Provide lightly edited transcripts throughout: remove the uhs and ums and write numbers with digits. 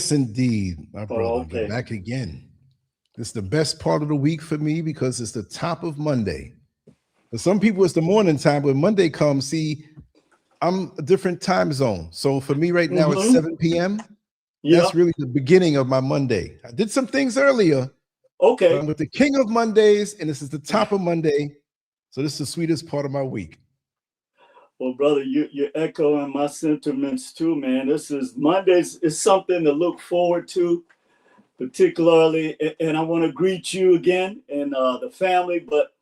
Yes, indeed, my Oh, brother. We're okay. back again. It's the best part of the week for me because it's the top of Monday. For some people, it's the morning time. When Monday comes, see, I'm a different time zone. So for me right now, it's Mm-hmm. 7 p.m. Yeah. That's really the beginning of my Monday. I did some things earlier, but Okay. I'm with the king of Mondays, and this is the top of Monday. So this is the sweetest part of my week. Well, brother, you're echoing my sentiments too, man. This is Mondays is something to look forward to, particularly, and I want to greet you again and the family. But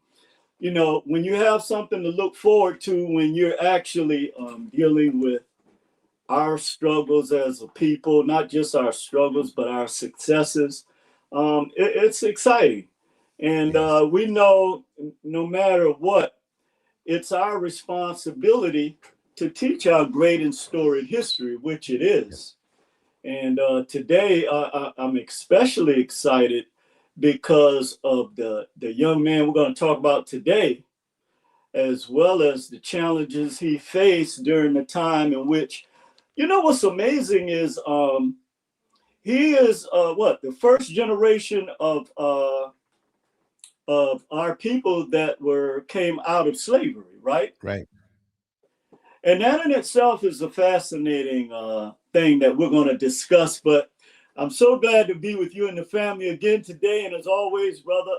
you know, when you have something to look forward to, when you're actually dealing with our struggles as a people, not just our struggles, but our successes, it's exciting. And Yes. we know no matter what, it's our responsibility to teach our great and storied history, which it is. And today, I'm especially excited because of the young man we're going to talk about today, as well as the challenges he faced during the time in which, you know, what's amazing is he is what the first generation of our people that were came out of slavery, right? Right. And that in itself is a fascinating thing that we're going to discuss. But I'm so glad to be with you and the family again today. And as always, brother,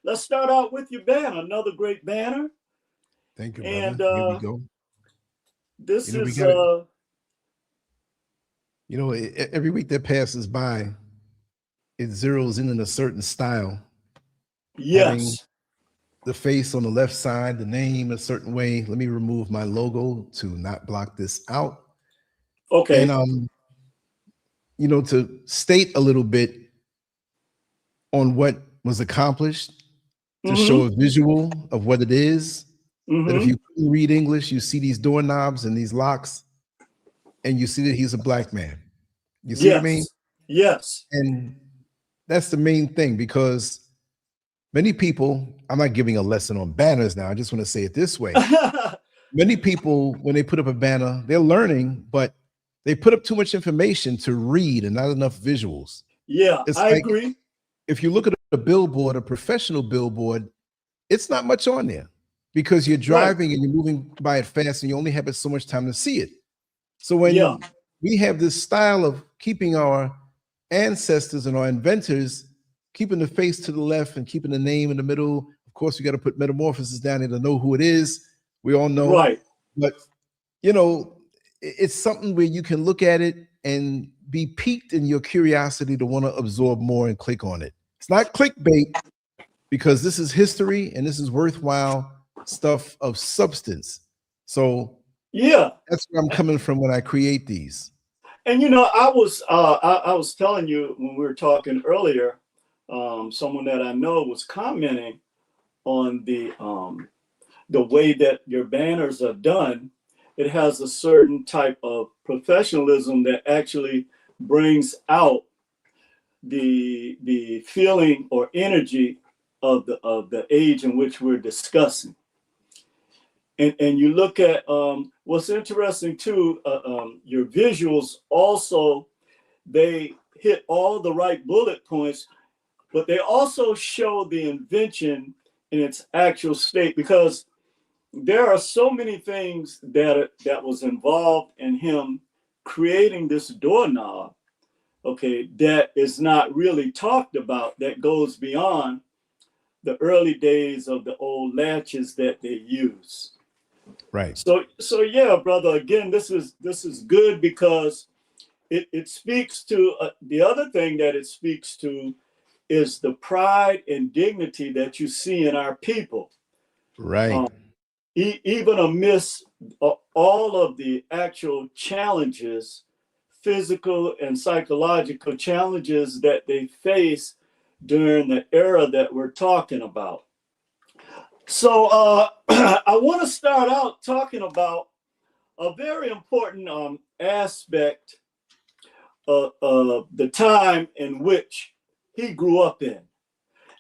let's start out with your banner, another great banner. Thank you, And brother. Here we go. this We is, got it. Every week that passes by, it zeroes in a certain style, having yes, the face on the left side, the name a certain way. Let me remove my logo to not block this out. And okay. to state a little bit on what was accomplished, to show Mm-hmm. a visual of what it is. That if Mm-hmm. you couldn't read English, you see these doorknobs and these locks, and you see that he's a black man. You see what I mean? Yes. Yes. And that's the main thing because many people, I'm not giving a lesson on banners now. I just want to say it this way. Many people, when they put up a banner, they're learning, but they put up too much information to read and not enough visuals. Yeah, It's I like agree. if you look at a billboard, a professional billboard, it's not much on there because you're Right. driving and you're moving by it fast and you only have so much time to see it. So Yeah. when we have this style of keeping our ancestors and our inventors, keeping the face to the left and keeping the name in the middle, of course, we got to put Metamorphosis down there to know who it is. We all know, Right. but it's something where you can look at it and be piqued in your curiosity to want to absorb more and click on it. It's not clickbait because this is history and this is worthwhile stuff of substance. So Yeah. that's where I'm coming from when I create these. And you know, I was telling you when we were talking earlier, someone that I know was commenting on the way that your banners are done. It has a certain type of professionalism that actually brings out the feeling or energy of the age in which we're discussing. And you look at what's interesting too, your visuals also, they hit all the right bullet points, but they also show the invention in its actual state, because there are so many things that was involved in him creating this doorknob, okay, that is not really talked about, that goes beyond the early days of the old latches that they use. Right. So yeah, brother. Again, this is good because it speaks to the other thing that it speaks to is the pride and dignity that you see in our people, Right. even amidst all of the actual challenges, physical and psychological challenges that they face during the era that we're talking about. So I want to start out talking about a very important aspect of the time in which he grew up in.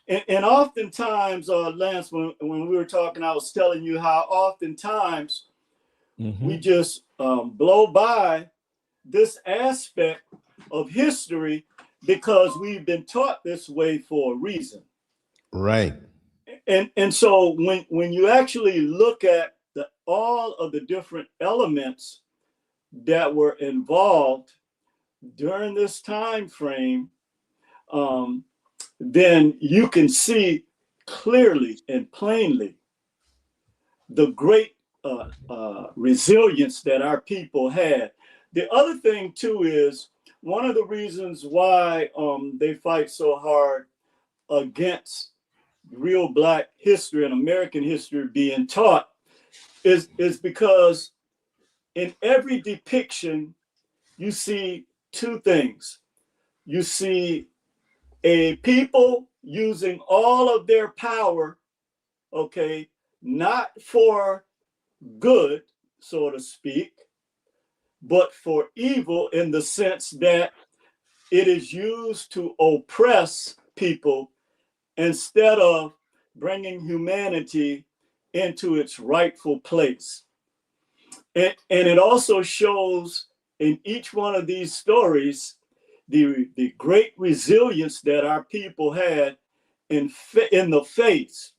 And oftentimes, Lance, when we were talking, I was telling you how oftentimes we Mm-hmm. just blow by this aspect of history because we've been taught this way for a reason. Right. And so when you actually look at all of the different elements that were involved during this time frame, then you can see clearly and plainly the great resilience that our people had. The other thing too is one of the reasons why they fight so hard against real Black history and American history being taught is because in every depiction you see two things. You see a people using all of their power, okay, not for good, so to speak, but for evil in the sense that it is used to oppress people instead of bringing humanity into its rightful place. And it also shows in each one of these stories the great resilience that our people had in the face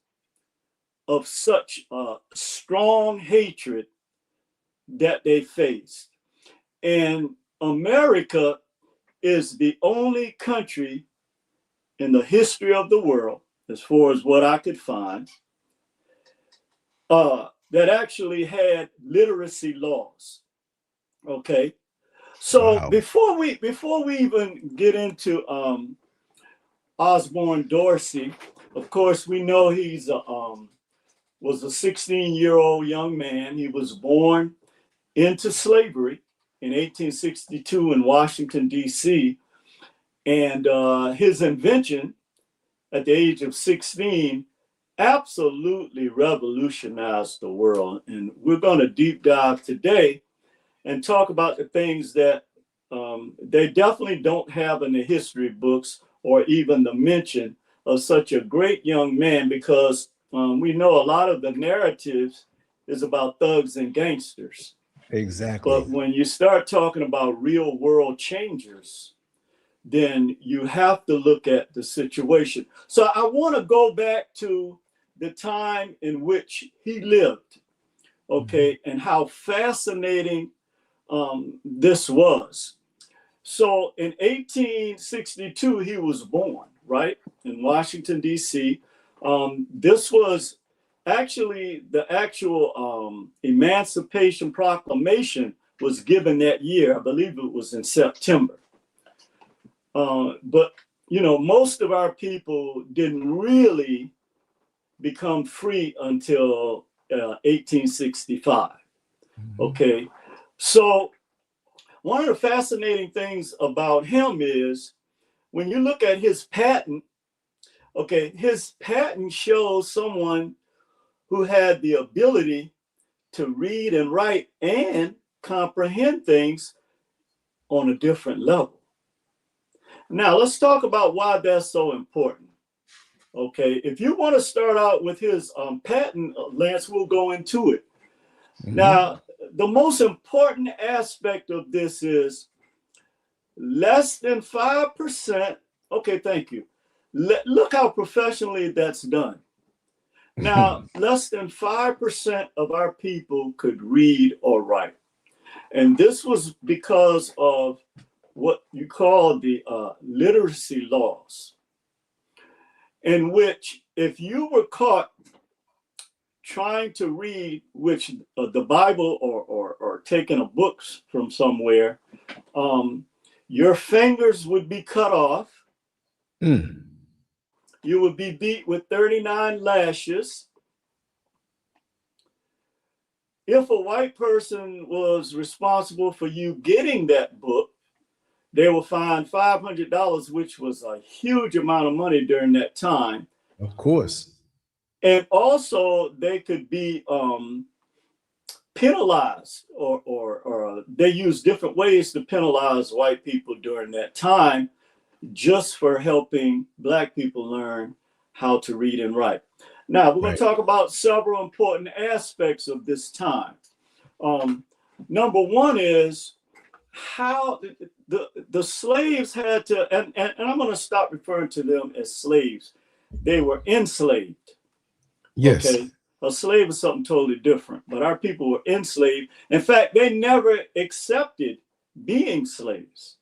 of such strong hatred that they faced. And America is the only country in the history of the world, as far as what I could find, that actually had literacy laws. Okay, so Wow. before we even get into Osbourn Dorsey, of course we know he's was a 16-year-old young man. He was born into slavery in 1862 in Washington, D.C. And his invention at the age of 16 absolutely revolutionized the world. And we're going to deep dive today and talk about the things that they definitely don't have in the history books or even the mention of such a great young man, because we know a lot of the narratives is about thugs and gangsters. Exactly. But when you start talking about real world changers, then you have to look at the situation. So I want to go back to the time in which he lived, okay, and how fascinating this was. So in 1862, he was born, right, in Washington, D.C. This was actually the actual Emancipation Proclamation was given that year. I believe it was in September. But, you know, most of our people didn't really become free until 1865. Okay, so one of the fascinating things about him is when you look at his patent, okay, his patent shows someone who had the ability to read and write and comprehend things on a different level. Now, let's talk about why that's so important. Okay, if you want to start out with his patent, Lance, we'll go into it. Now, the most important aspect of this is less than 5%. Okay, thank you. Look how professionally that's done. Now, less than 5% of our people could read or write. And this was because of what you call the literacy laws, in which if you were caught trying to read, which the Bible or taking a book from somewhere, your fingers would be cut off. You would be beat with 39 lashes. If a white person was responsible for you getting that book, they were fined $500, which was a huge amount of money during that time. Of course. And also they could be penalized, or they used different ways to penalize white people during that time, just for helping Black people learn how to read and write. Now, we're going to talk about several important aspects of this time. Number one is how the slaves had to, and I'm going to stop referring to them as slaves. They were enslaved. Yes. Okay. A slave is something totally different, but our people were enslaved. In fact, they never accepted being slaves.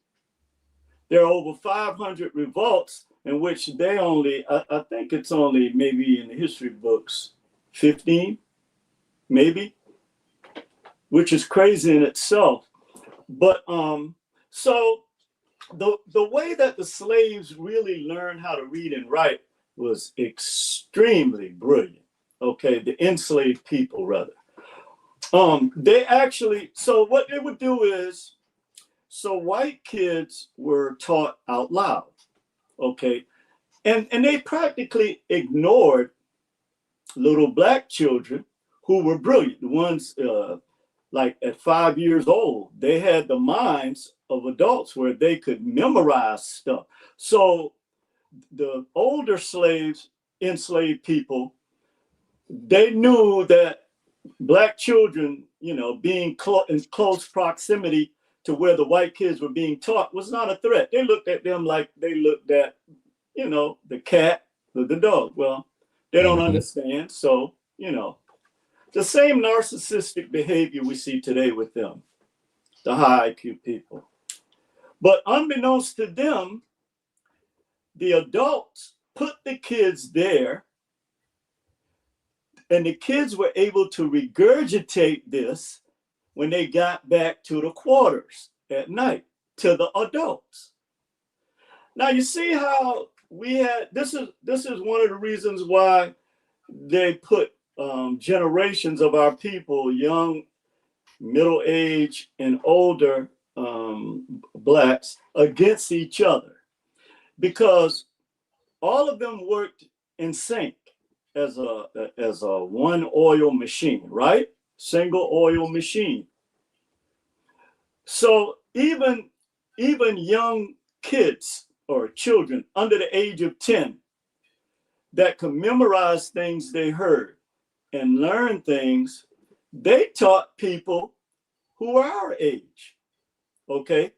There are over 500 revolts in which they only, I think it's only maybe in the history books, 15, maybe, which is crazy in itself. But so the way that the slaves really learned how to read and write was extremely brilliant. Okay, the enslaved people rather. They actually, so what they would do is, so white kids were taught out loud. Okay, and they practically ignored little black children who were brilliant. The ones like at 5 years old, they had the minds of adults where they could memorize stuff. So the older slaves, enslaved people, they knew that black children, you know, being in close proximity to where the white kids were being taught was not a threat. They looked at them like they looked at, you know, the cat or the dog. Well, they don't understand. So, you know, the same narcissistic behavior we see today with them, the high IQ people. But unbeknownst to them, the adults put the kids there, and the kids were able to regurgitate this when they got back to the quarters at night to the adults. Now you see how we had, this is one of the reasons why they put generations of our people, young, middle age, and older blacks against each other, because all of them worked in sync as a one oil machine, right? Single oil machine. So even young kids or children under the age of 10 that could memorize things they heard and learn things, they taught people who were our age, okay?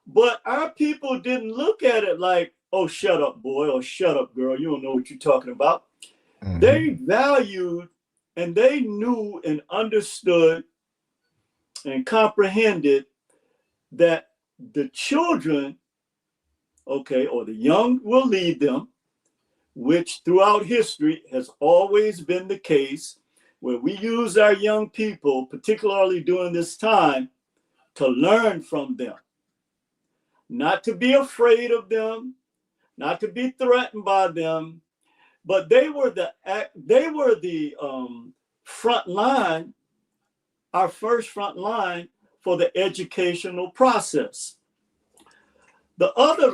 But our people didn't look at it like, oh, shut up, boy, or shut up, girl, you don't know what you're talking about. They valued and they knew and understood and comprehended that the children, okay, or the young will lead them, which throughout history has always been the case, where we use our young people, particularly during this time, to learn from them, not to be afraid of them, not to be threatened by them, but they were the front line, our first front line for the educational process. The other,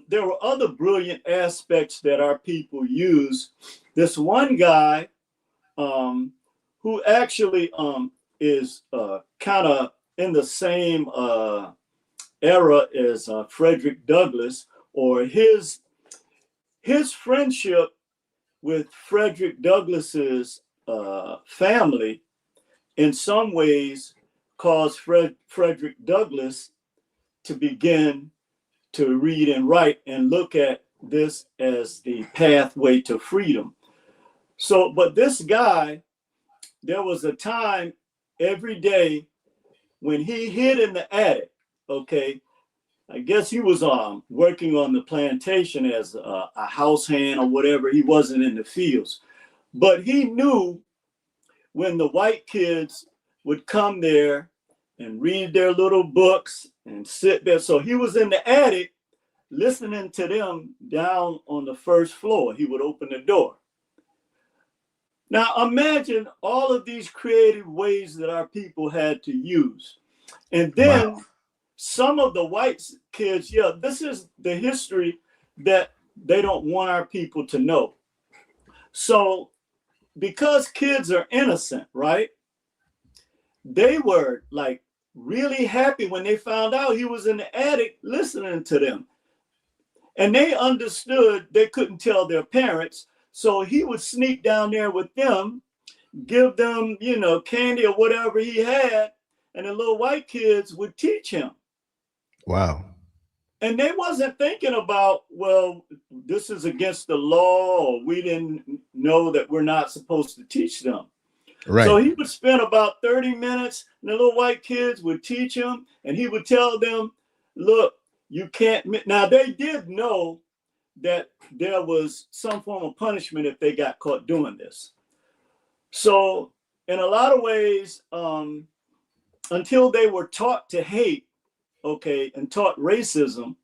there were other brilliant aspects that our people use. This one guy who actually is kind of in the same era as Frederick Douglass, or his friendship with Frederick Douglass's family in some ways caused Frederick Douglass to begin to read and write and look at this as the pathway to freedom. So, but this guy, there was a time every day when he hid in the attic, okay? I guess he was working on the plantation as a house hand or whatever. He wasn't in the fields. But he knew when the white kids would come there and read their little books and sit there. So he was in the attic listening to them down on the first floor. He would open the door. Now imagine all of these creative ways that our people had to use. And then some of the white kids, yeah, this is the history that they don't want our people to know. So because kids are innocent, right? They were like really happy when they found out he was in the attic listening to them. And they understood they couldn't tell their parents. So he would sneak down there with them, give them, you know, candy or whatever he had. And the little white kids would teach him. Wow. And they wasn't thinking about, well, this is against the law, or we didn't know that we're not supposed to teach them. Right. So he would spend about 30 minutes, and the little white kids would teach him, and he would tell them, look, you can't. Now, they did know that there was some form of punishment if they got caught doing this. So in a lot of ways, until they were taught to hate, okay, and taught racism,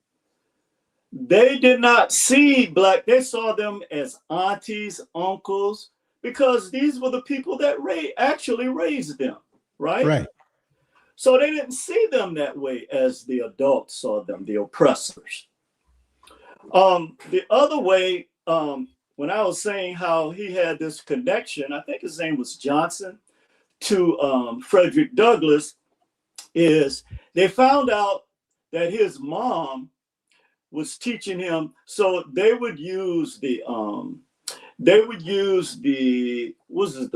they did not see black, they saw them as aunties, uncles, because these were the people that actually raised them, right? Right. So they didn't see them that way as the adults saw them, the oppressors. The other way, when I was saying how he had this connection, I think his name was Johnson, to Frederick Douglass, is they found out that his mom was teaching him. So they would use the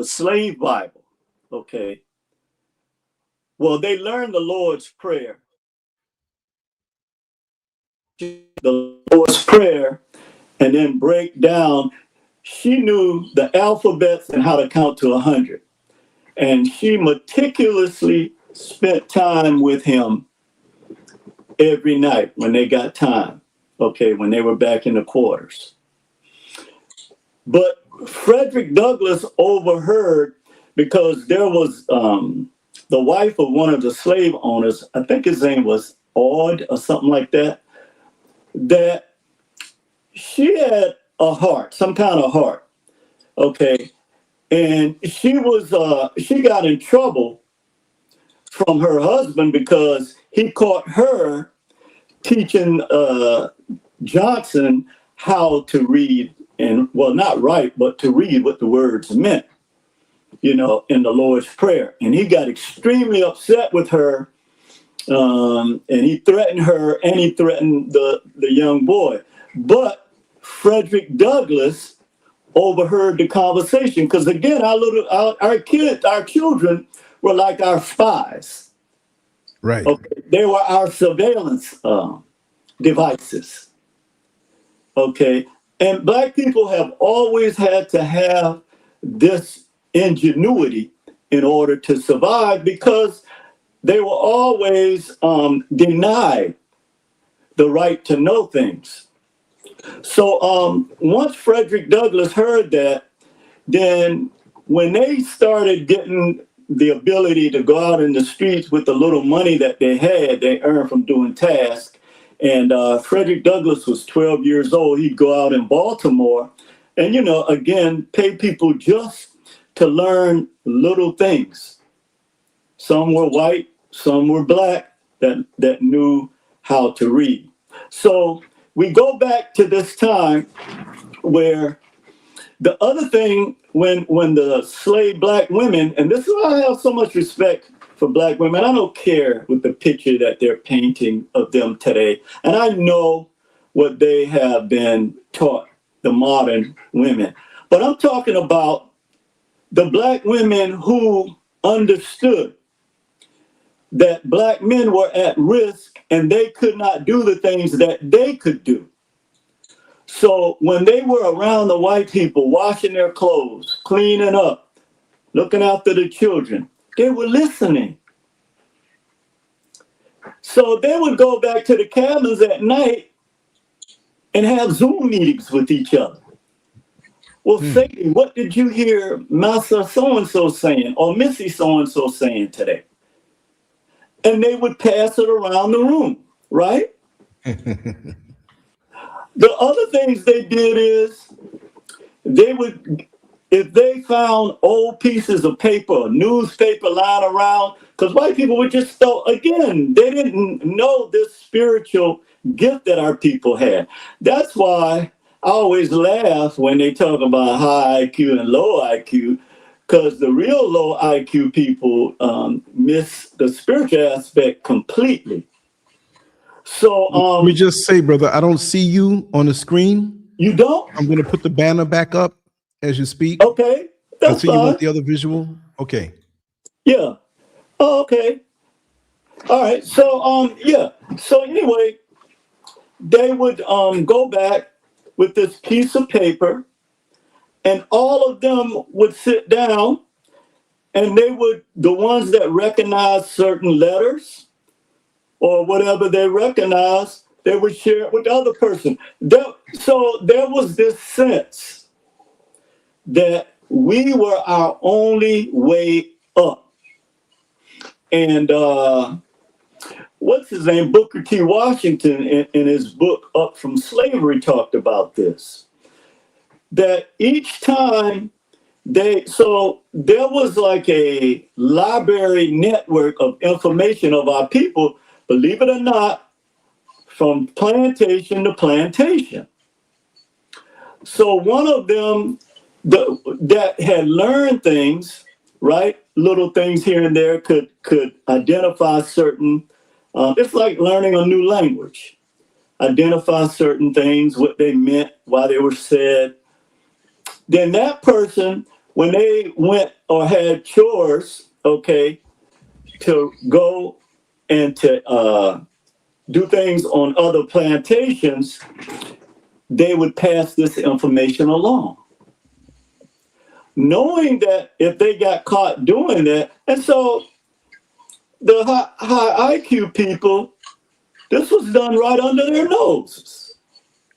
slave Bible. Okay. Well, they learned the Lord's Prayer. The Lord's Prayer, and then break down. She knew the alphabets and how to count to 100. And she meticulously spent time with him every night when they got time. Okay, when they were back in the quarters. But Frederick Douglass overheard, because there was the wife of one of the slave owners, I think his name was Aud or something like that, that she had a heart, some kind of heart, okay? And she got in trouble from her husband because he caught her teaching Johnson how to read, and well, not write, but to read what the words meant, in the Lord's Prayer. And he got extremely upset with her, and he threatened her, and he threatened the young boy. But Frederick Douglass overheard the conversation, because again, our children were like our spies. Right. Okay, they were our surveillance devices. Okay, and Black people have always had to have this ingenuity in order to survive, because they were always denied the right to know things. So once Frederick Douglass heard that, then when they started getting the ability to go out in the streets with the little money that they earned from doing tasks, and Frederick Douglass was 12 years old, he'd go out in Baltimore and, again, pay people just to learn little things. Some were white, some were Black that knew how to read. So we go back to this time where the other thing, when the slave Black women, and this is why I have so much respect for Black women. I don't care with the picture that they're painting of them today. And I know what they have been taught, the modern women. But I'm talking about the Black women who understood that Black men were at risk and they could not do the things that they could do. So when they were around the white people, washing their clothes, cleaning up, looking after the children, they were listening. So they would go back to the cabins at night and have Zoom meetings with each other. Well, Sadie, what did you hear Master so-and-so saying, or Missy so-and-so saying today? And they would pass it around the room, right? The other things they did is they would, if they found old pieces of paper, newspaper lying around, because white people would just again, they didn't know this spiritual gift that our people had. That's why I always laugh when they talk about high IQ and low IQ, because the real low IQ people miss the spiritual aspect completely. So let me just say, brother, I don't see you on the screen. You don't? I'm going to put the banner back up as you speak. Okay, that's I see fine. you want the other visual. Okay. Yeah. Oh, okay. All right. So yeah. So anyway, they would go back with this piece of paper, and all of them would sit down, and they would, the ones that recognized certain letters or whatever they recognized, they would share it with the other person. So there was this sense that we were our only way up. And what's his name? Booker T. Washington, in his book Up From Slavery, talked about this. That each time so there was like a library network of information of our people, believe it or not, from plantation to plantation. So one of them that had learned things, right? Little things here and there could identify certain, it's like learning a new language. Identify certain things, what they meant, why they were said. Then that person, when they went or had chores, okay, to go and to do things on other plantations, they would pass this information along, knowing that if they got caught doing that. And so the high IQ people, this was done right under their noses.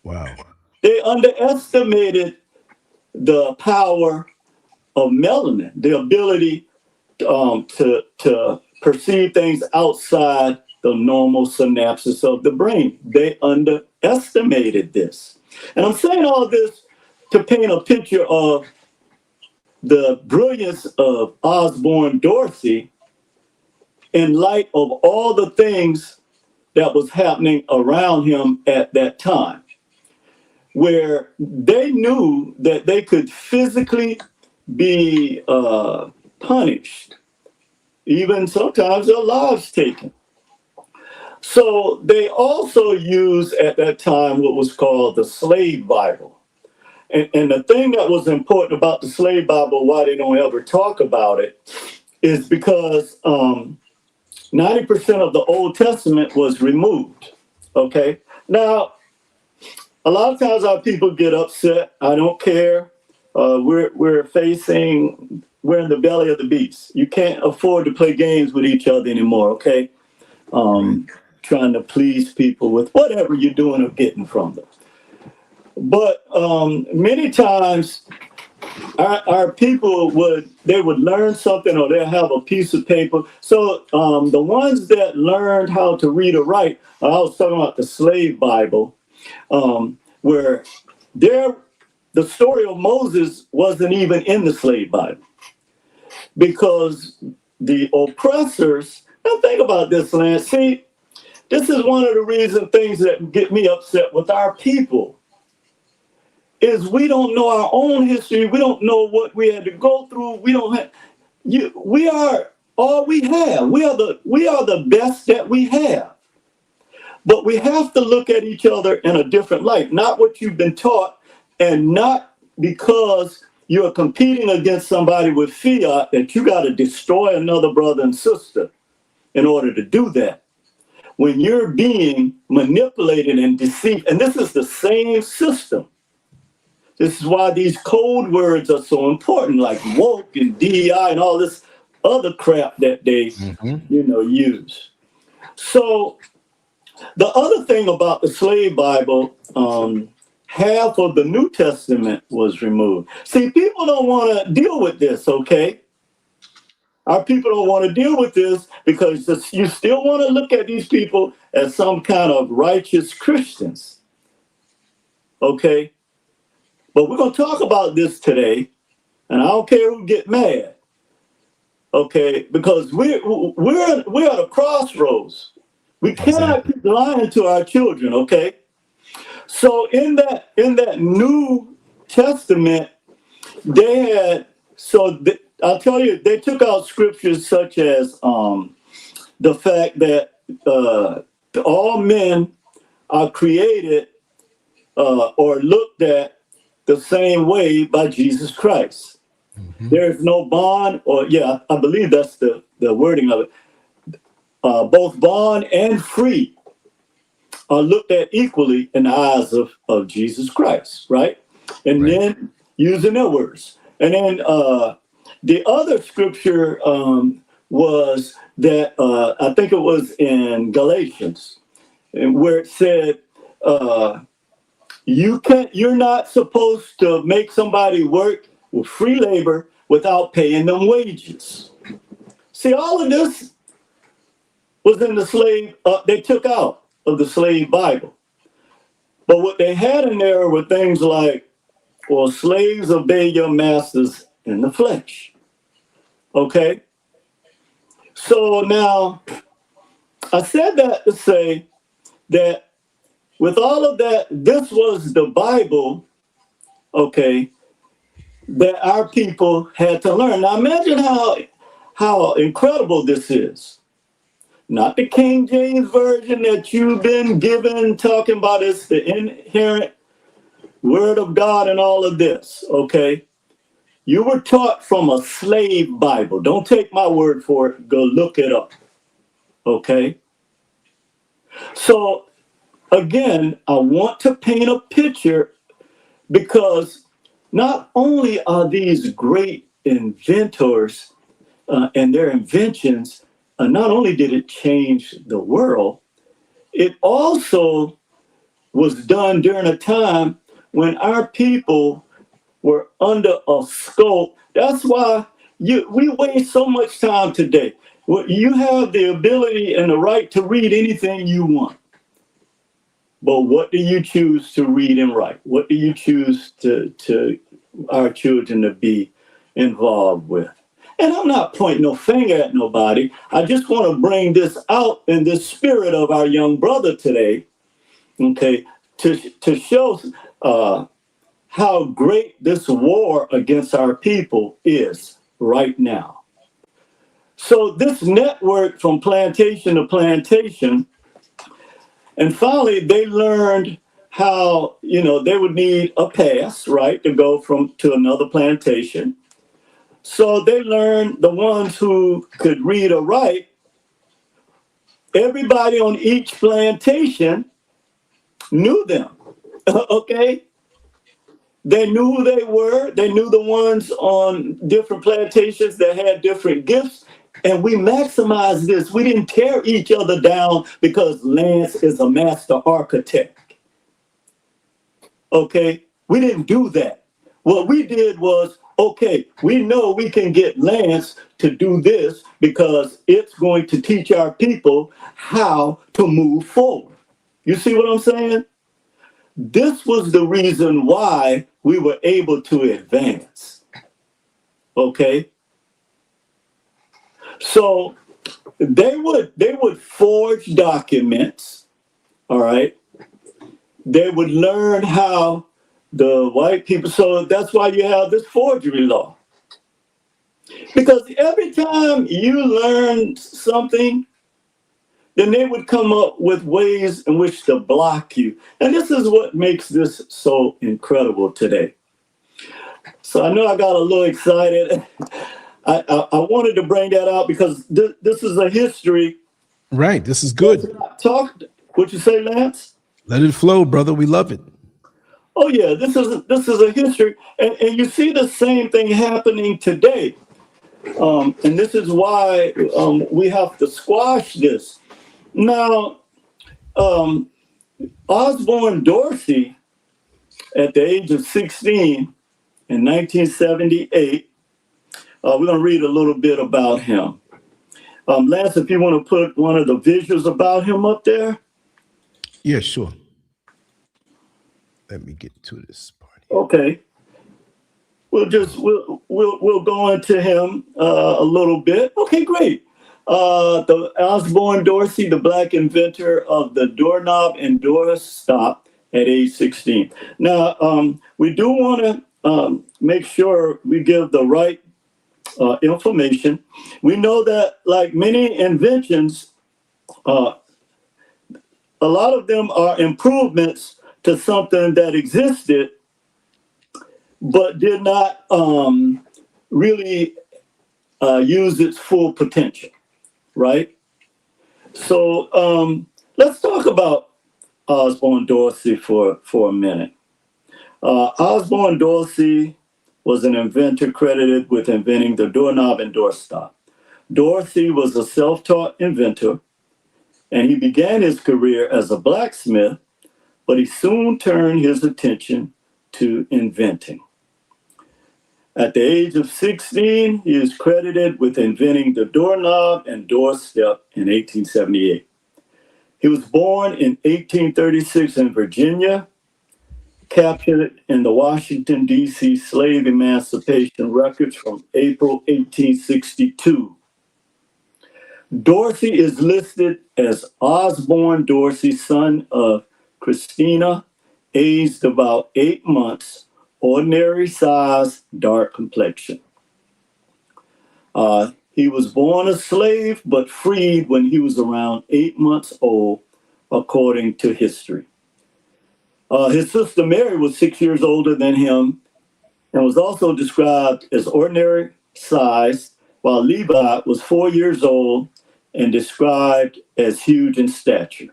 Wow. They underestimated the power of melanin, the ability to perceive things outside the normal synapses of the brain. They underestimated this. And I'm saying all this to paint a picture of the brilliance of Osbourn Dorsey in light of all the things that was happening around him at that time, where they knew that they could physically be punished, even sometimes their lives taken. So they also used at that time what was called the slave Bible. And the thing that was important about the slave Bible, why they don't ever talk about it, is because 90% of the Old Testament was removed. Okay. Now, a lot of times our people get upset. I don't care. We're in the belly of the beast. You can't afford to play games with each other anymore. Okay. Trying to please people with whatever you're doing or getting from them. But many times our people would learn something, or they'll have a piece of paper. So the ones that learned how to read or write, I was talking about the slave Bible, where the story of Moses wasn't even in the slave Bible, because the oppressors, now think about this, Lance. See, this is one of the things that get me upset with our people, is we don't know our own history. We don't know what we had to go through. We don't have, we are all we have. We are the best that we have. But we have to look at each other in a different light, not what you've been taught, and not because you're competing against somebody with fiat that you got to destroy another brother and sister in order to do that. When you're being manipulated and deceived, and this is the same system. This is why these code words are so important, like woke and DEI and all this other crap that they, use. So the other thing about the slave Bible, half of the New Testament was removed. See, people don't want to deal with this, okay? Our people don't want to deal with this because you still want to look at these people as some kind of righteous Christians, okay? But we're going to talk about this today, and I don't care who get mad, okay? Because we're at a crossroads. We cannot keep lying to our children, okay? So in that New Testament, they had, I'll tell you, they took out scriptures such as the fact that all men are created or looked at the same way by Jesus Christ. There's no bond, or I believe that's the wording of it. both bond and free are looked at equally in the eyes of Jesus Christ, right? And Right. then using their words. And then the other scripture was that I think it was in Galatians, where it said, you're not supposed to make somebody work with free labor without paying them wages. See, all of this was in the slave, they took out of the slave Bible. But what they had in there were things like, well, slaves, obey your masters in the flesh. Okay? So now, I said that to say that with all of that, this was the Bible, okay, that our people had to learn. Now imagine how incredible this is. Not the King James Version that you've been given, talking about it's the inherent word of God and all of this, okay? You were taught from a slave Bible. Don't take my word for it. Go look it up, okay? So, again, I want to paint a picture because not only are these great inventors and their inventions, not only did it change the world, it also was done during a time when our people were under a scope. That's why we waste so much time today. You have the ability and the right to read anything you want. But what do you choose to read and write? What do you choose to our children to be involved with? And I'm not pointing no finger at nobody. I just want to bring this out in the spirit of our young brother today, okay, to show how great this war against our people is right now. So this network from plantation to plantation, and finally they learned how, they would need a pass, right, to go from to another plantation. So they learned, the ones who could read or write, everybody on each plantation knew them, okay? They knew who they were. They knew the ones on different plantations that had different gifts. And we maximized this. We didn't tear each other down because Lance is a master architect. Okay? We didn't do that. What we did was, okay, we know we can get Lance to do this because it's going to teach our people how to move forward. You see what I'm saying? This was the reason why we were able to advance. Okay? So they would forge documents, all right? They would learn how the white people, so that's why you have this forgery law. Because every time you learn something, then they would come up with ways in which to block you. And this is what makes this so incredible today. So I know I got a little excited. I wanted to bring that out because this is a history. Right. This is good. What you say, Lance? Let it flow, brother. We love it. Oh yeah, this is a history, and you see the same thing happening today, and this is why we have to squash this. Now, Osbourn Dorsey, at the age of 16 in 1978, we're going to read a little bit about him. Lance, if you want to put one of the visuals about him up there. Yeah, sure. Let me get to this part. Okay. We'll go into him a little bit. Okay, great. The Osbourn Dorsey, the black inventor of the doorknob and door stop at age 16. Now, we do want to make sure we give the right information. We know that, like many inventions, a lot of them are improvements to something that existed, but did not really use its full potential, right? So let's talk about Osbourn Dorsey for a minute. Osbourn Dorsey was an inventor credited with inventing the doorknob and doorstop. Dorsey was a self-taught inventor, and he began his career as a blacksmith, but he soon turned his attention to inventing. At the age of 16, he is credited with inventing the doorknob and doorstep in 1878. He was born in 1836 in Virginia, captured in the Washington, D.C. slave emancipation records from April 1862. Dorsey is listed as Osbourn Dorsey, son of Christina, aged about 8 months, ordinary size, dark complexion. He was born a slave, but freed when he was around 8 months old, according to history. His sister Mary was 6 years older than him and was also described as ordinary size, while Levi was 4 years old and described as huge in stature.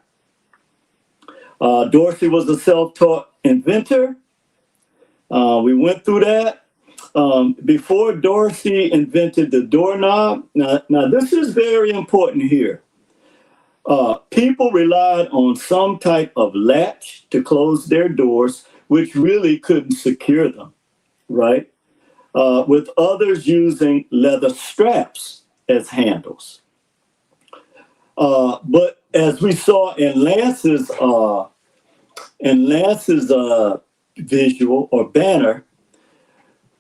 Dorsey was a self-taught inventor. We went through that. Before Dorsey invented the doorknob, now this is very important here. People relied on some type of latch to close their doors, which really couldn't secure them, right? With others using leather straps as handles. But as we saw in Lance's visual or banner,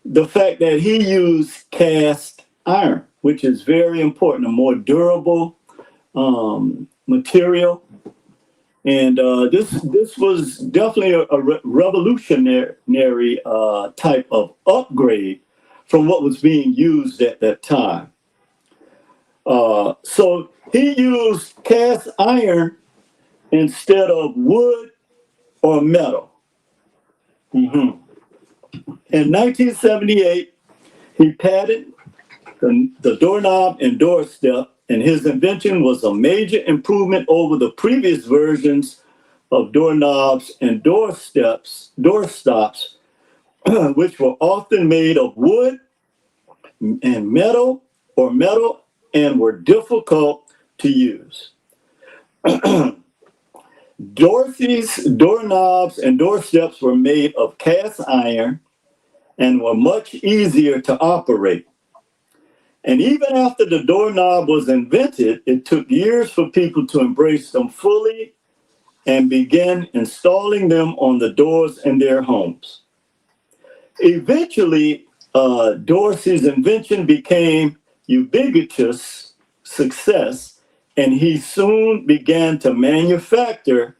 the fact that he used cast iron, which is very important, a more durable material. And this was definitely a revolutionary type of upgrade from what was being used at that time. So he used cast iron instead of wood or metal. Mm-hmm. In 1978, he patented the doorknob and doorstep, and his invention was a major improvement over the previous versions of doorknobs and doorstops, which were often made of wood and metal and were difficult to use. Dorsey's doorknobs and doorsteps were made of cast iron and were much easier to operate. And even after the doorknob was invented, it took years for people to embrace them fully and begin installing them on the doors in their homes. Eventually, Dorsey's invention became ubiquitous success, and he soon began to manufacture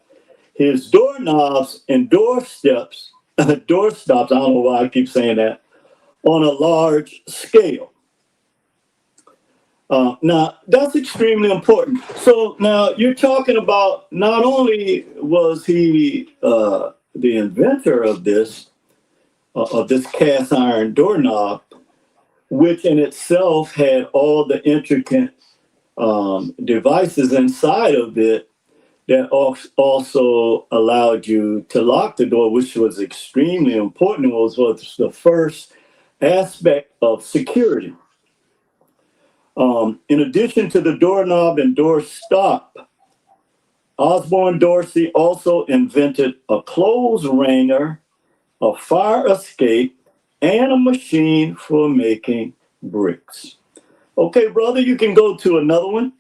his doorknobs and doorstops, I don't know why I keep saying that, on a large scale. Now, that's extremely important. So now you're talking about not only was he the inventor of this cast iron doorknob, which in itself had all the intricate devices inside of it that also allowed you to lock the door, which was extremely important. It was the first aspect of security. In addition to the doorknob and doorstop, Osbourn Dorsey also invented a clothes wringer, a fire escape, and a machine for making bricks. Okay, brother, you can go to another one.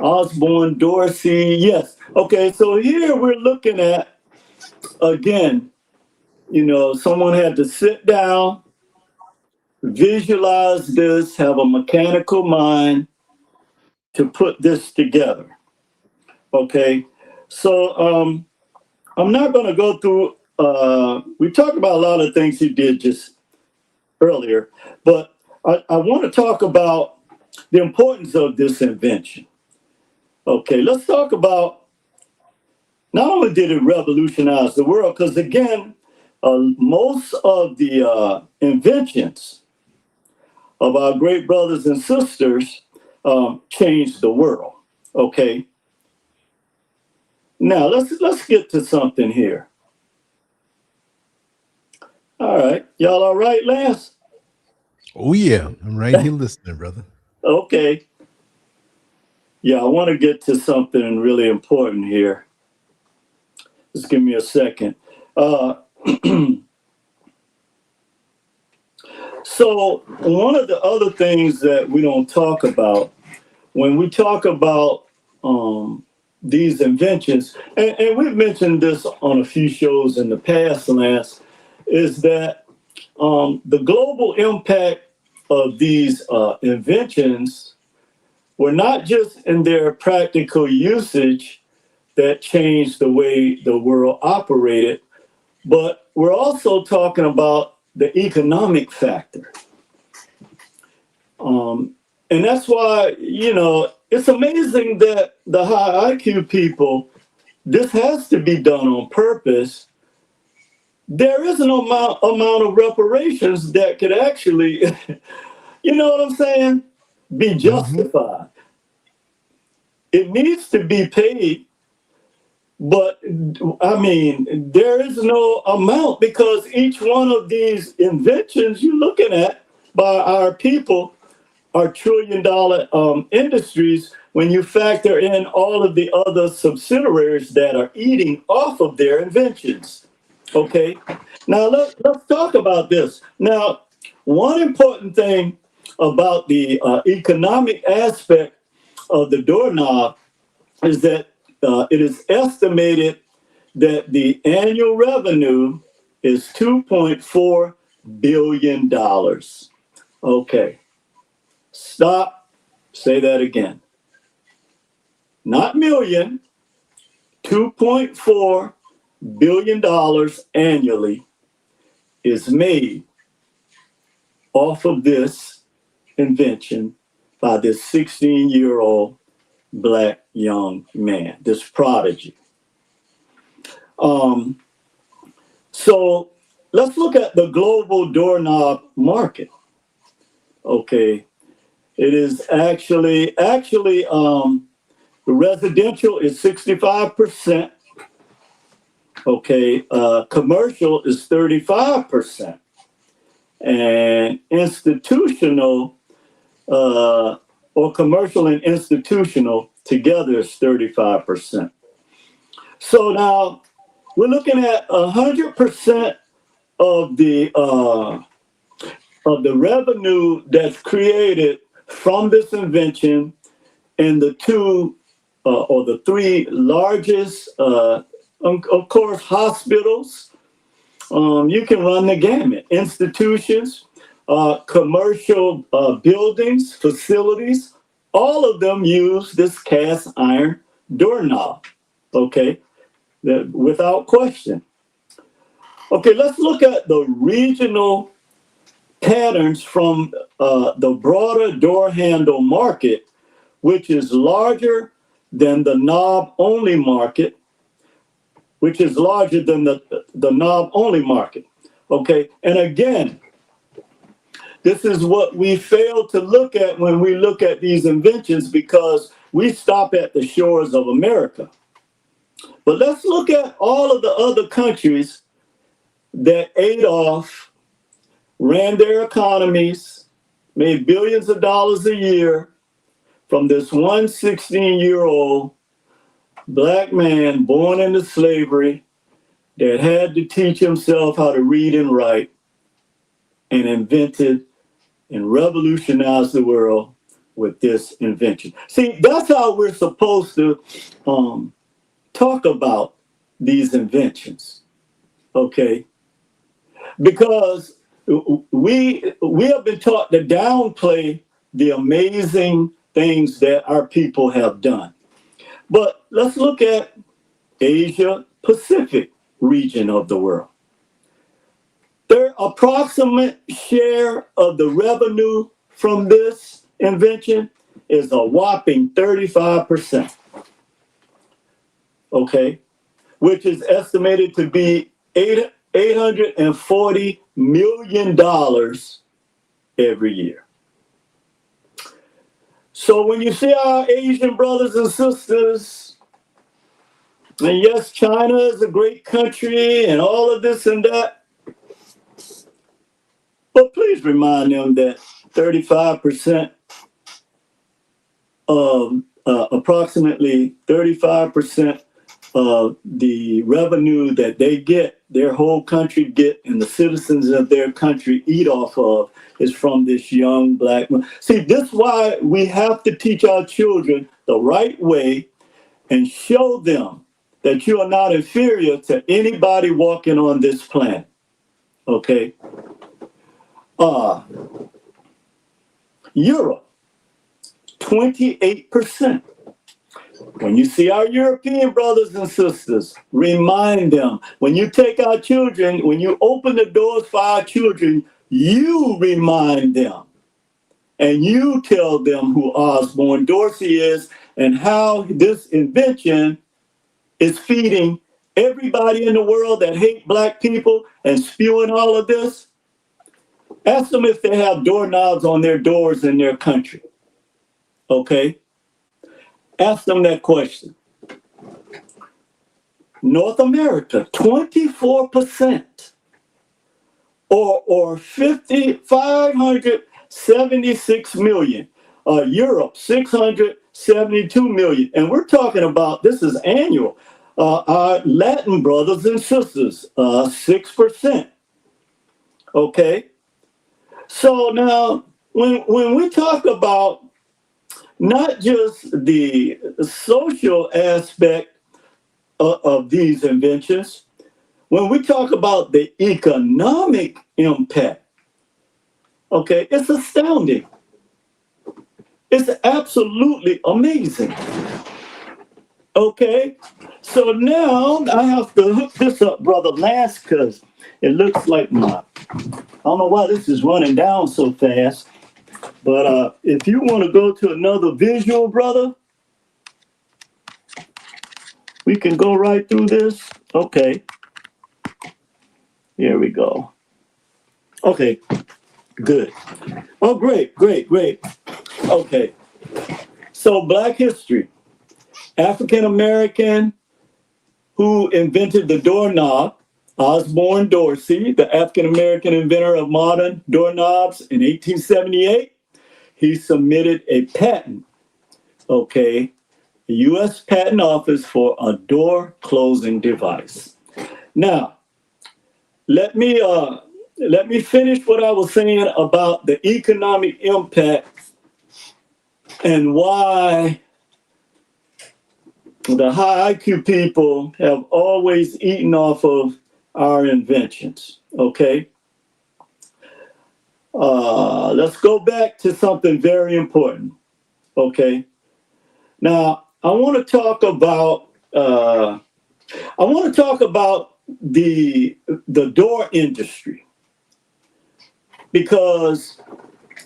Osbourn Dorsey, yes. Okay, so here we're looking at, again, someone had to sit down, visualize this, have a mechanical mind to put this together. Okay, so I'm not going to go through, we talked about a lot of things he did just earlier, but I want to talk about the importance of this invention. Okay, let's talk about, not only did it revolutionize the world, because again, most of the inventions of our great brothers and sisters changed the world. Okay. Now let's get to something here. All right, y'all all right, Lance? Oh yeah, I'm right here listening, brother. Okay. Yeah, I want to get to something really important here. Just give me a second. So one of the other things that we don't talk about when we talk about these inventions, and we've mentioned this on a few shows in the past, Lance, is that the global impact of these inventions were not just in their practical usage that changed the way the world operated, but we're also talking about the economic factor. And that's why, it's amazing that the high IQ people, this has to be done on purpose. There is no amount of reparations that could actually, you know what I'm saying, be justified. It needs to be paid, but I mean, there is no amount because each one of these inventions you're looking at by our people are trillion-dollar industries when you factor in all of the other subsidiaries that are eating off of their inventions. Okay, now let's talk about this. Now, one important thing about the economic aspect of the doorknob is that it is estimated that the annual revenue is $2.4 billion. Okay, stop, say that again. Not million, $2.4 billion annually is made off of this invention by this 16-year-old Black young man, this prodigy. So let's look at the global doorknob market. Okay, it is actually residential is 65%. Okay, commercial is 35%, and institutional or commercial and institutional together is 35%. So now we're looking at 100% of the revenue that's created from this invention, and the two or the three largest, of course, hospitals. You can run the gamut. Institutions, commercial buildings, facilities, all of them use this cast iron doorknob, okay, without question. Okay, let's look at the regional patterns from the broader door handle market, which is larger than the knob-only market, which is larger than the knob-only market, okay? And again, this is what we fail to look at when we look at these inventions because we stop at the shores of America. But let's look at all of the other countries that ate off, ran their economies, made billions of dollars a year from this one 16-year-old Black man born into slavery that had to teach himself how to read and write and invented and revolutionized the world with this invention. See, that's how we're supposed to talk about these inventions, okay? Because we have been taught to downplay the amazing things that our people have done. But let's look at Asia Pacific region of the world. Their approximate share of the revenue from this invention is a whopping 35%. Okay, which is estimated to be $840 million every year. So when you see our Asian brothers and sisters, and yes, China is a great country and all of this and that, but please remind them that 35% of approximately 35% of the revenue that they get, their whole country get, and the citizens of their country eat off of is from this young black man. See, this is why we have to teach our children the right way and show them that you are not inferior to anybody walking on this planet. Okay? Europe, 28%. When you see our European brothers and sisters, remind them. When you take our children, when you open the doors for our children, you remind them. And you tell them who Osbourn Dorsey is and how this invention is feeding everybody in the world that hate black people and spewing all of this. Ask them if they have doorknobs on their doors in their country. Okay? Ask them that question. North America, 24%, or 576 million. Europe, 672 million. And we're talking about, this is annual. Our Latin brothers and sisters, 6%. Okay? So now, when we talk about not just the social aspect of these inventions, when we talk about the economic impact, okay, it's astounding. It's absolutely amazing. Okay, so now I have to hook this up, Brother Lance, because it looks like I don't know why this is running down so fast. But if you want to go to another visual, brother, we can go right through this. Okay. Here we go. Okay, good. Oh, great. Okay. So Black history. African American who invented the doorknob, Osbourn Dorsey, the African American inventor of modern doorknobs in 1878. He submitted a patent, okay, the U.S. Patent Office for a door closing device. Now, let me finish what I was saying about the economic impact and why the high IQ people have always eaten off of our inventions, okay? Let's go back to something very important, okay? Now, I want to talk about the door industry, because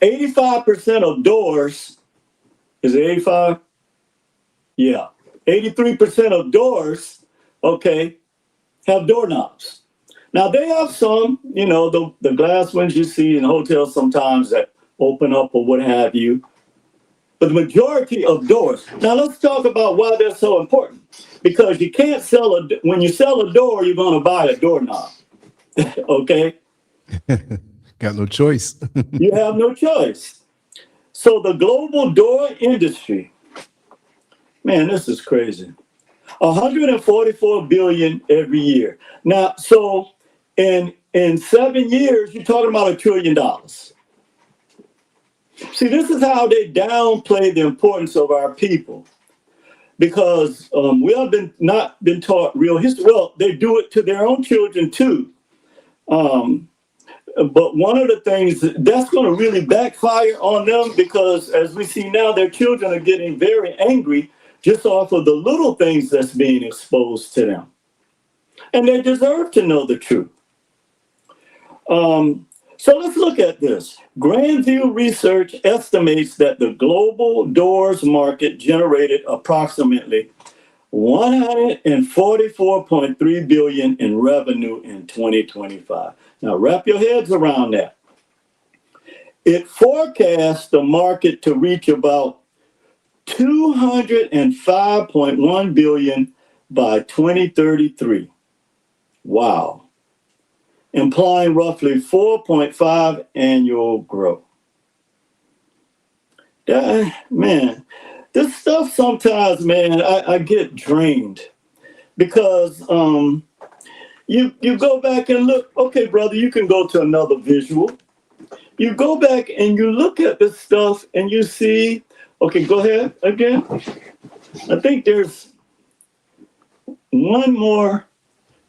85% of doors, is it 85? Yeah, 83% of doors, okay, have doorknobs. Now, they have some, you know, the glass ones you see in hotels sometimes that open up or what have you. But the majority of doors. Now, let's talk about why they're so important. Because you can't when you sell a door, you're going to buy a doorknob. Okay? Got no choice. You have no choice. So the global door industry, man, this is crazy. 144 billion every year. Now, so in 7 years, you're talking about $1 trillion. See, this is how they downplay the importance of our people, because we have not been taught real history. Well, they do it to their own children too. But one of the things that's going to really backfire on them, because as we see now, their children are getting very angry just off of the little things that's being exposed to them. And they deserve to know the truth. So let's look at this. Grandview Research estimates that the global doors market generated approximately $144.3 billion in revenue in 2025. Now wrap your heads around that. It forecasts the market to reach about 205.1 billion by 2033. Wow. Implying roughly 4.5 annual growth. Man, this stuff sometimes, man, I get drained because you go back and look. Okay, brother, you can go to another visual. You go back and you look at this stuff and you see, okay, go ahead again. I think there's one more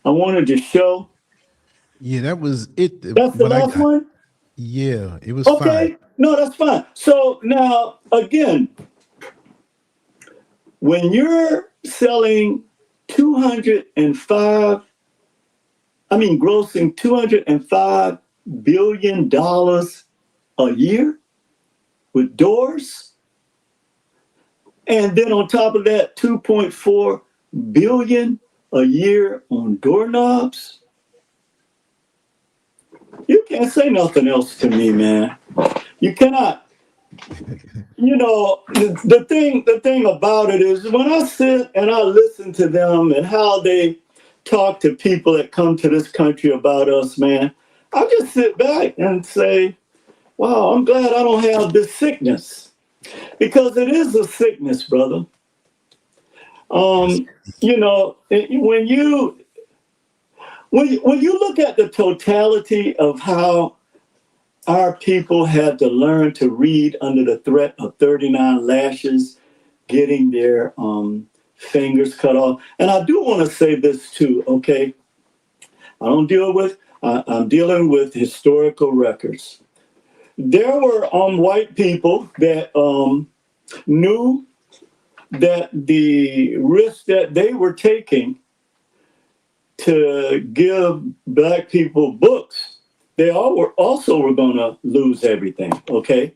I wanted to show. Yeah, that was it. That's the What I last got. one? Yeah, it was 5. Okay, no, that's fine. So now, again, when you're selling 205, grossing $205 billion a year with doors, and then on top of that, 2.4 billion a year on doorknobs. You can't say nothing else to me, man. You cannot. You know, the thing about it is when I sit and I listen to them and how they talk to people that come to this country about us, man, I just sit back and say, wow, I'm glad I don't have this sickness. Because it is a sickness, brother. You know, when you look at the totality of how our people had to learn to read under the threat of 39 lashes, getting their fingers cut off. And I do want to say this too, okay? I'm dealing with historical records. There were white people that knew that the risk that they were taking to give black people books, they all were going to lose everything, okay?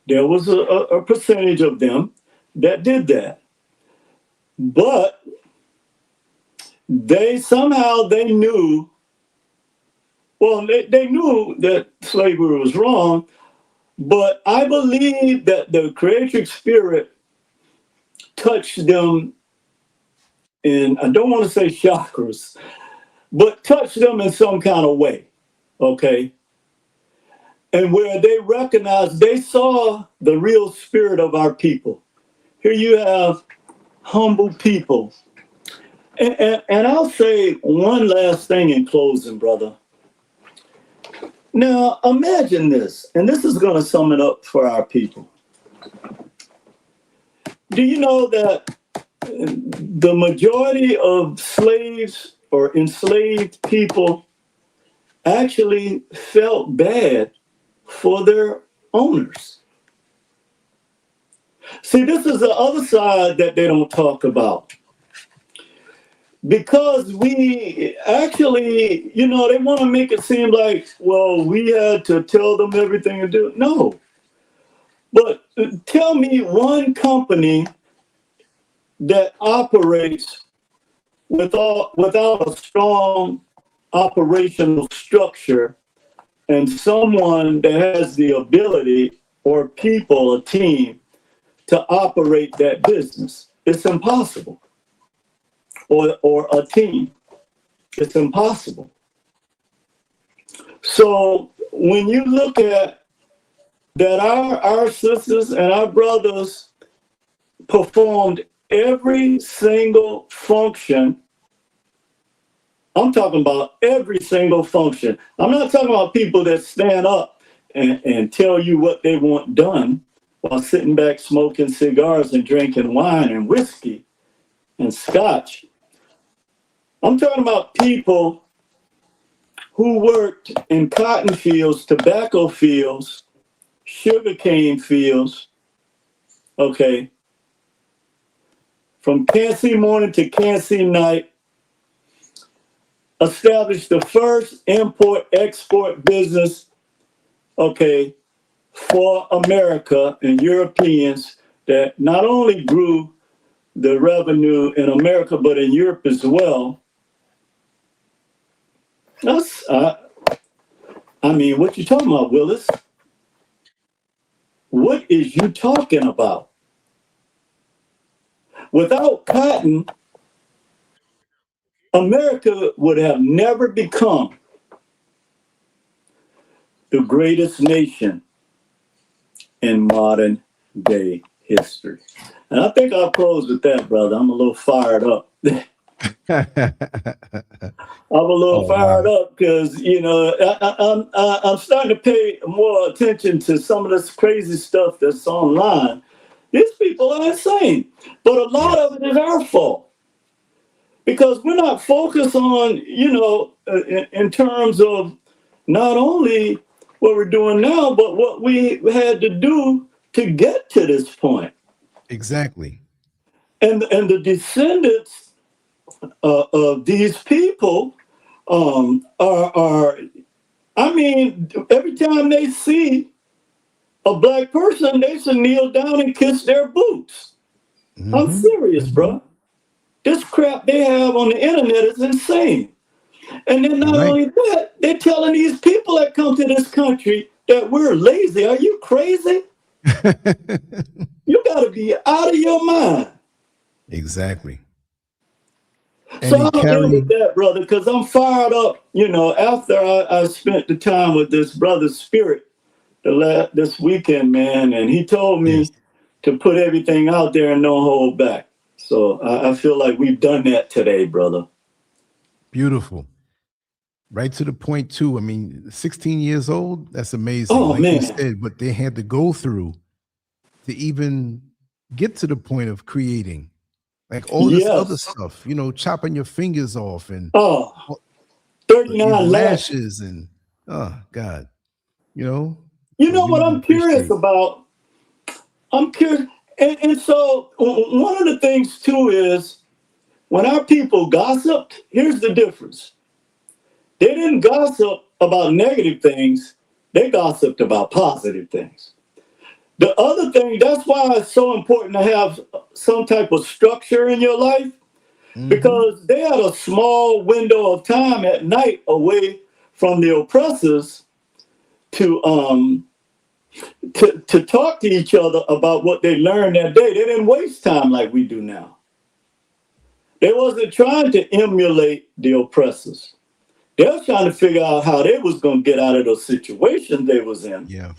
There was a percentage of them that did that. But they knew, they knew that slavery was wrong, but I believe that the creative spirit touched them in, I don't want to say chakras, but touched them in some kind of way, okay? And where they recognized, they saw the real spirit of our people. Here you have humble people. And I'll say one last thing in closing, brother. Now, imagine this, and this is going to sum it up for our people. Do you know that the majority of slaves or enslaved people actually felt bad for their owners? See, this is the other side that they don't talk about. Because we actually, they want to make it seem like, well, we had to tell them everything to do. No. But tell me one company that operates without a strong operational structure and someone that has the ability or people, a team, to operate that business. It's impossible. Or a team. It's impossible. So when you look at that, our sisters and our brothers performed every single function. I'm talking about every single function. I'm not talking about people that stand up and tell you what they want done while sitting back smoking cigars and drinking wine and whiskey and scotch. I'm talking about people who worked in cotton fields, tobacco fields, sugarcane fields, okay, from Cancy morning to Cancy night, established the first import-export business, okay, for America and Europeans that not only grew the revenue in America, but in Europe as well. That's, what you talking about, Willis? What is you talking about? Without cotton, America would have never become the greatest nation in modern day history. And I think I'll close with that, brother. I'm a little fired up. I'm a little fired up because, you know, I'm starting to pay more attention to some of this crazy stuff that's online. These people are insane, but a lot of it is our fault because we're not focused on, you know, in terms of not only what we're doing now, but what we had to do to get to this point. Exactly. And the descendants of these people are, I mean, every time they see a black person, they should kneel down and kiss their boots. Mm-hmm. I'm serious, bro. This crap they have on the internet is insane. And then not only that, they're telling these people that come to this country that we're lazy. Are you crazy? You got to be out of your mind. Exactly. So I'll deal with that, brother, because I'm fired up. You know, after I spent the time with this brother Spirit this weekend, man, and he told me to put everything out there and don't hold back. So I feel like we've done that today, brother. Beautiful. Right to the point, too. I mean, 16 years old, that's amazing. Oh, like man. you said, what they had to go through to even get to the point of creating. Like all this other stuff, you know, chopping your fingers off and 39 lashes and oh God, you know. You know what I'm curious about? I'm curious, and so one of the things too is when our people gossiped. Here's the difference: they didn't gossip about negative things; they gossiped about positive things. The other thing, that's why it's so important to have some type of structure in your life, because they had a small window of time at night away from the oppressors to talk to each other about what they learned that day. They didn't waste time like we do now. They wasn't trying to emulate the oppressors. They were trying to figure out how they was going to get out of those situations they was in. Yeah.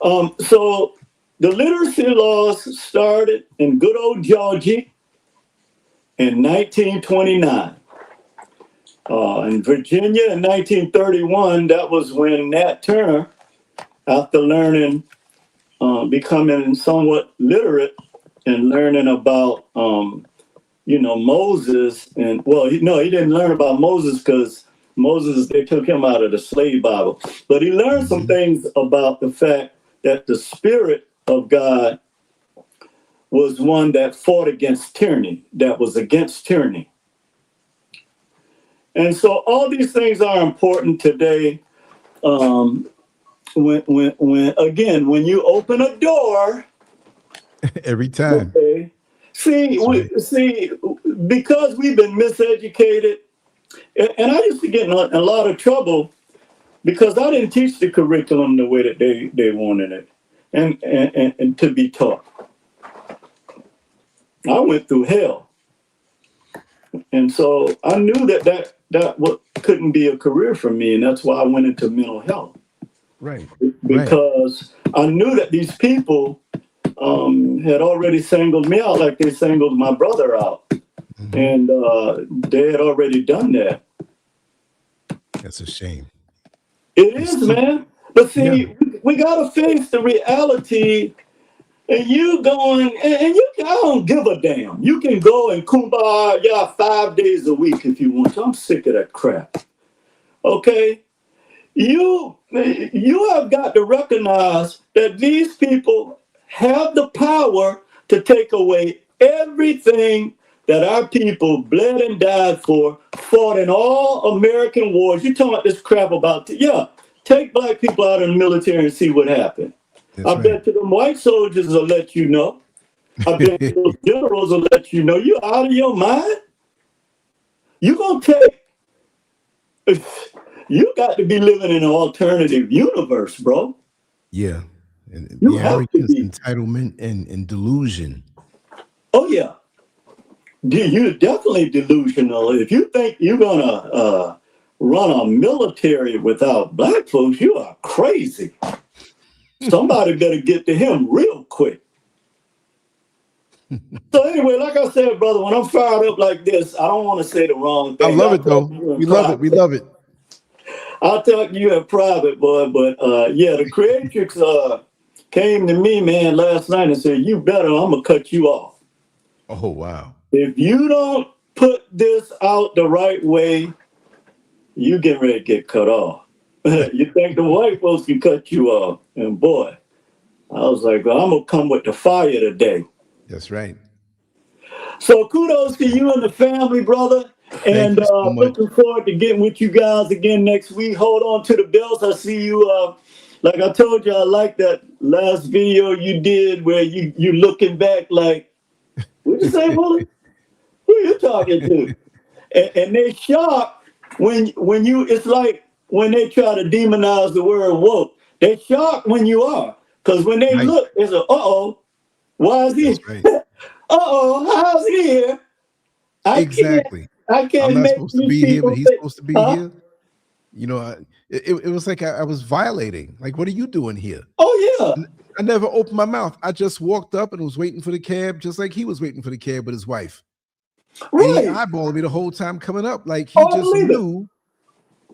So the literacy laws started in good old Georgia in 1929. In Virginia in 1931, that was when Nat Turner, after learning, becoming somewhat literate and learning about, you know, Moses. And well, he didn't learn about Moses because Moses, they took him out of the slave Bible. But he learned some things about the fact that the Spirit of God was one that fought against tyranny, that was against tyranny. And so all these things are important today. When you open a door, every time. Okay, see, because we've been miseducated, and I used to get in a lot of trouble because I didn't teach the curriculum the way that they wanted it, and to be taught. I went through hell, and so I knew that couldn't be a career for me, and that's why I went into mental health. Right. Because I knew that these people had already singled me out like they singled my brother out. And they had already done that. That's a shame. It is, man. But see, we got to face the reality. And you going, and I don't give a damn. You can go and kumbaya 5 days a week if you want to. I'm sick of that crap. Okay? You have got to recognize that these people have the power to take away everything that our people bled and died for, fought in all American wars. You talking about this crap about, take black people out of the military and see what happened. I bet you them white soldiers will let you know. I bet you those generals will let you know. You out of your mind? You gonna take... You got to be living in an alternative universe, bro. Yeah. And you have to be. Entitlement and delusion. Oh, yeah. You're definitely delusional. If you think you're gonna run a military without black folks, you are crazy. Somebody better get to him real quick. So anyway, like I said, brother, when I'm fired up like this, I don't want to say the wrong I thing. love it though. We love it. We love it. I'll talk to you in private, boy. But yeah, the creatrix came to me, man, last night and said, "You better, I'm gonna cut you off. Oh wow. If you don't put this out the right way, you get ready to get cut off." You think the white folks can cut you off? And boy, I was like, well, I'm gonna come with the fire today. That's right. So kudos to you and the family, brother. And Thank you so much. looking forward to getting with you guys again next week. Hold on to the bells. I see you. Like I told you, I like that last video you did where you looking back like, what you say, Willie? Who you talking to? And they shocked when you. It's like when they try to demonize the word woke. They shocked when you are, because when they look, it's a why is he? Right. How's he here? Exactly. I can't I'm not make supposed to be here, but he's supposed to be huh? here. You know, it was like I was violating. Like, what are you doing here? Oh yeah. I never opened my mouth. I just walked up and was waiting for the cab, just like he was waiting for the cab with his wife. Right. And he eyeballing me the whole time coming up. Like he just knew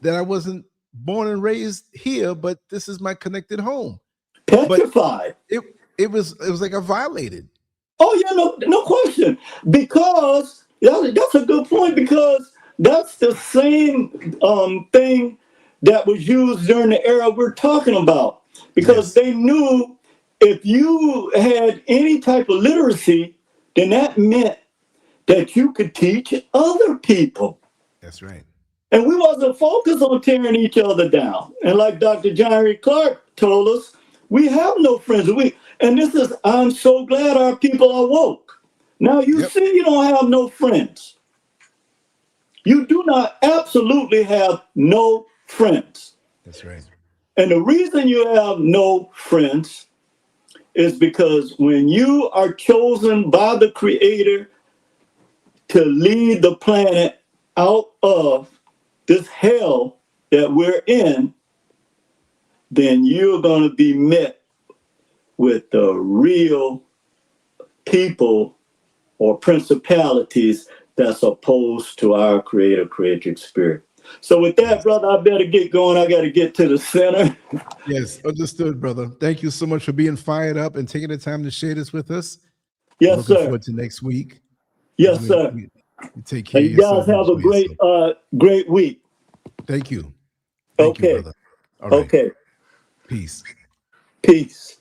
that I wasn't born and raised here, but this is my connected home. Petrified. But it was like I violated. Oh yeah, no question. Because that's a good point, because that's the same thing that was used during the era we're talking about. Because they knew if you had any type of literacy, then that meant that you could teach other people. That's right. And we wasn't focused on tearing each other down. And like Dr. John Reed Clark told us, we have no friends. I'm so glad our people are woke. Now you see, you don't have no friends. You do not absolutely have no friends. That's right. And the reason you have no friends is because when you are chosen by the Creator to lead the planet out of this hell that we're in, then you're going to be met with the real people or principalities that's opposed to our creative spirit. So with that, brother, I better get going. I got to get to the center. Yes, understood, brother. Thank you so much for being fired up and taking the time to share this with us. Yes, Looking sir. forward to next week. Yes, sir. You take care. You guys have a great week. Thank you. Thank you, brother. All right. Okay. Peace. Peace.